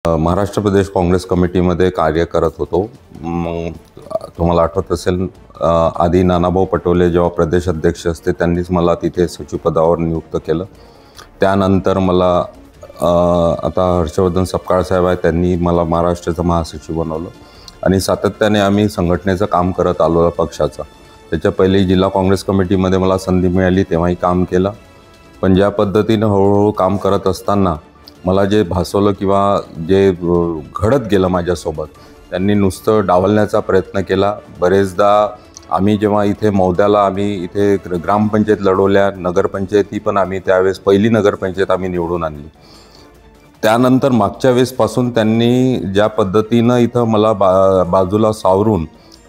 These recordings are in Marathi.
महाराष्ट्र प्रदेश काँग्रेस कमिटीमध्ये कार्य करत होतो। तुम्हाला आठवत असेल आधी नानाभाऊ पटोले जेव्हा प्रदेश अध्यक्ष असते त्यांनीच मला तिथे सचिवपदावर नियुक्त केलं। त्यानंतर मला आता हर्षवर्धन सपकाळ साहेब आहेत, त्यांनी मला महाराष्ट्राचा महासचिव बनवलं आणि सातत्याने आम्ही संघटनेचं काम करत आलो पक्षाचा। त्याच्या पहिले जिल्हा काँग्रेस कमिटीमध्ये मला संधी मिळाली तेव्हाही काम केलं, पण ज्या पद्धतीने हळूहळू काम करत असताना मला जे भासवलं किंवा जे घडत गेलं माझ्यासोबत, त्यांनी नुसतं डावलण्याचा प्रयत्न केला। बरेचदा आम्ही जेव्हा इथे मौद्याला आम्ही इथे ग्रामपंचायत लढवल्या, नगरपंचायती पण आम्ही त्यावेळेस पहिली नगरपंचायत आम्ही निवडून आणली। त्यानंतर मागच्या वेळेसपासून त्यांनी ज्या पद्धतीनं इथं मला बाजूला सावरून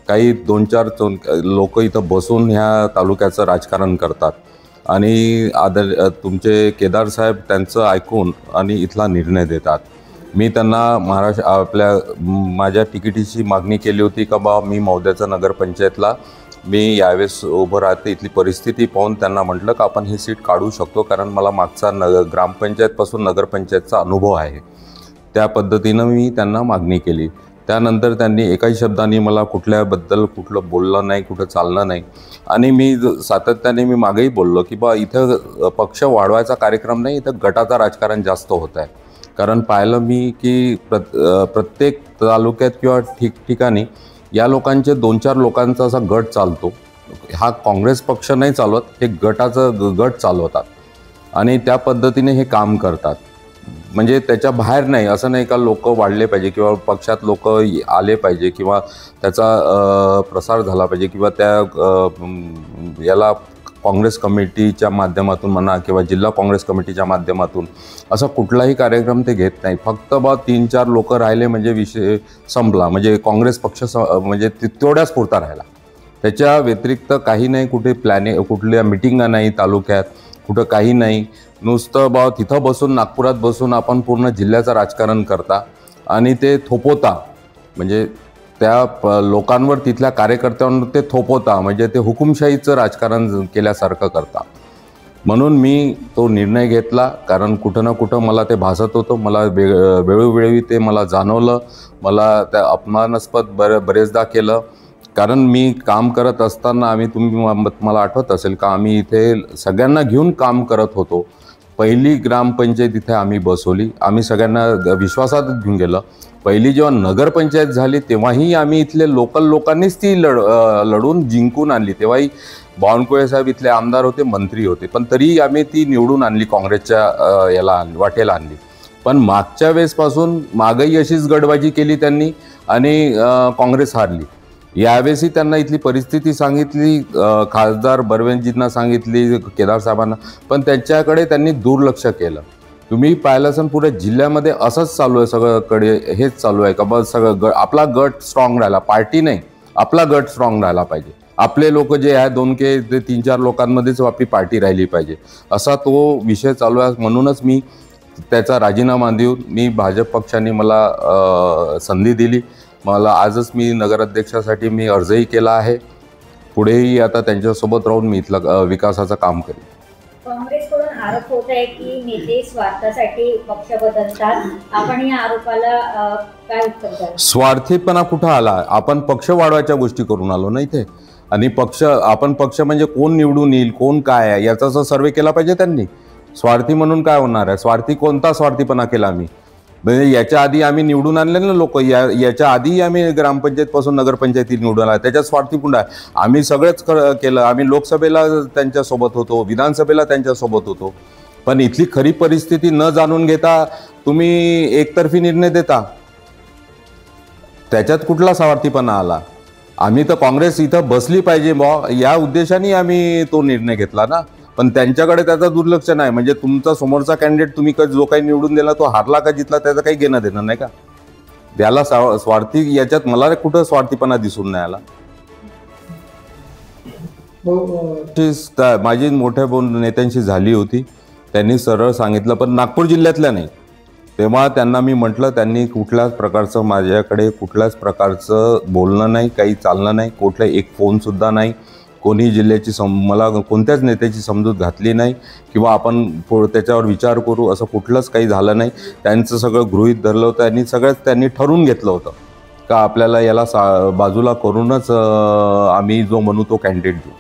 काही 2-4 लोक इथं बसून ह्या तालुक्याचं राजकारण करतात आणि तुमचे केदार साहेब त्यांचं ऐकून आणि इथला निर्णय देतात। मी त्यांना माझ्या तिकिटीची मागणी केली होती का बा मी मौद्याच्या नगरपंचायतला मी यावेळेस उभं राहते। इथली परिस्थिती पाहून त्यांना म्हटलं का आपण ही सीट काढू शकतो, कारण मला मागचा ग्रामपंचायतपासून नगरपंचायतचा अनुभव आहे। त्या पद्धतीनं मी त्यांना मागणी केली। त्यानंतर त्यांनी एकाही शब्दाने मला कुठल्याबद्दल कुठलं बोललं नाही, कुठं चाललं नाही आणि मी सातत्याने मागेही बोललो की बा इथं पक्ष वाढवायचा कार्यक्रम नाही, इथं गटाचा राजकारण जास्त होत आहे। कारण पाहिलं मी की प्रत्येक तालुक्यात किंवा ठिकठिकाणी या लोकांचे 2-4 लोकांचा असा गट चालतो। हा काँग्रेस पक्ष नाही चालवत, हे गट चालवतात आणि त्या पद्धतीने हे काम करतात। म्हणजे त्याच्या बाहेर नाही, असं नाही का लोक वाढले पाहिजे किंवा पक्षात लोक आले पाहिजे किंवा त्याचा प्रसार झाला पाहिजे किंवा त्या याला काँग्रेस कमिटीच्या माध्यमातून म्हणा किंवा जिल्हा काँग्रेस कमिटीच्या माध्यमातून असा कुठलाही कार्यक्रम ते घेत नाही। फक्त 3-4 लोक राहिले म्हणजे विषय संपला, म्हणजे काँग्रेस पक्ष म्हणजे तेवढ्याच पुरता राहिला। त्याच्या व्यतिरिक्त काही नाही, कुठल्या मिटिंगा नाही तालुक्यात, कुठं काही नाही। नुसतं तिथं बसून नागपुरात बसून आपण पूर्ण जिल्ह्याचं राजकारण करता आणि ते थोपवता, म्हणजे त्या लोकांवर तिथल्या कार्यकर्त्यांवर ते थोपवता, म्हणजे ते हुकुमशाहीचं राजकारण केल्यासारखं करता। म्हणून मी तो निर्णय घेतला, कारण कुठं ना कुठं मला ते भासत होतं, मला वेळोवेळी ते मला जाणवलं। मला त्या अपमानास्पद बरेचदा केलं, कारण मी काम करत असताना तुम्हाला आठवत असेल का आम्ही इथे सगळ्यांना घेऊन काम करत होतो। पहिली ग्रामपंचायत इथे आम्ही बसवली, आम्ही सगळ्यांना विश्वासात घेऊन गेलं। पहिली जेव्हा नगरपंचायत झाली तेव्हाही आम्ही इथले लोकांनीच ती लढून जिंकून आणली। तेव्हाही बावनकुळे साहेब इथले आमदार होते, मंत्री होते, पण तरी आम्ही ती निवडून आणली, काँग्रेसच्या वाटेला आणली। पण मागच्या वेळेसपासून मागही अशीच गडबाजी केली त्यांनी आणि काँग्रेस हारली। यावेळेसही त्यांना इथली परिस्थिती सांगितली, खासदार बर्वेजींना सांगितली, केदार साहेबांना, पण त्यांच्याकडे त्यांनी दुर्लक्ष केलं। तुम्ही पाहिलं असेल पुऱ्या जिल्ह्यामध्ये असंच चालू आहे, सगळीकडे हेच चालू आहे का बस सगळं आपला गट स्ट्रॉंग राहिला, पार्टी नाही, आपला गट स्ट्रॉंग राहिला पाहिजे। आपले लोक जे आहे 2-3-4 लोकांमध्येच आपली पार्टी राहिली पाहिजे, असा तो विषय चालू आहे। म्हणूनच मी त्याचा राजीनामा देऊन मी भाजप पक्षाने मला संधी दिली। मला आजच मी नगराध्यक्षासाठी मी अर्जही केला आहे। पुढेही आता त्यांच्यासोबत राहून मी इथला विकासाचं काम करेन। काँग्रेसकडून आरोप होत आहे की नेते स्वार्थासाठी पक्ष बदलतात, आपण या आरोपाला काय उत्तर द्याल? स्वार्थीपणा कुठं आला? आपण पक्ष वाढवायच्या गोष्टी करून आलो ना इथे, आणि आपण पक्ष म्हणजे कोण निवडून येईल, कोण काय आहे याचा सर्वे केला पाहिजे त्यांनी। स्वार्थी म्हणून काय होणार आहे? कोणता स्वार्थीपणा केला आम्ही? म्हणजे याच्या आधी आम्ही निवडून आणले ना लोक, याच्या आधी आम्ही ग्रामपंचायतपासून नगरपंचायती निवडून आला, त्याच्यात स्वार्थी पुन्हा आहे? आम्ही सगळंच केलं, आम्ही लोकसभेला त्यांच्यासोबत होतो, विधानसभेला त्यांच्यासोबत होतो, पण इथली खरी परिस्थिती न जाणून घेता तुम्ही एकतर्फी निर्णय देता, त्याच्यात कुठला स्वार्थीपणा आला? आम्ही तर काँग्रेस इथं बसली पाहिजे या उद्देशाने आम्ही तो निर्णय घेतला ना, पण त्यांच्याकडे त्याचं दुर्लक्ष नाही। म्हणजे तुमचा समोरचा कॅन्डिडेट तुम्ही जो काही निवडून दिला तो हारला का जितला त्याचं काही घेणं देणं नाही का? त्याला स्वार्थी याच्यात मला कुठं स्वार्थीपणा दिसून नाही आला। माझी मोठ्या नेत्यांशी झाली होती, त्यांनी सरळ सांगितलं, पण नागपूर जिल्ह्यातल्या नाही। तेव्हा त्यांना मी म्हटलं, त्यांनी कुठल्याच प्रकारचं माझ्याकडे कुठल्याच प्रकारचं बोलणं नाही, काही चालणं नाही, कुठलं एक फोनसुद्धा नाही, कोणी जिल्ह्याची मला कोणत्याच नेत्याची समजूत घातली नाही किंवा आपण त्याच्यावर विचार करू असं कुठलंच काही झालं नाही. त्यांचं सगळं गृहीत धरलं होतं आणि सगळंच त्यांनी ठरवून घेतलं होतं का आपल्याला याला बाजूला करूनच आम्ही जो म्हणू तो कॅन्डिडेट देऊ.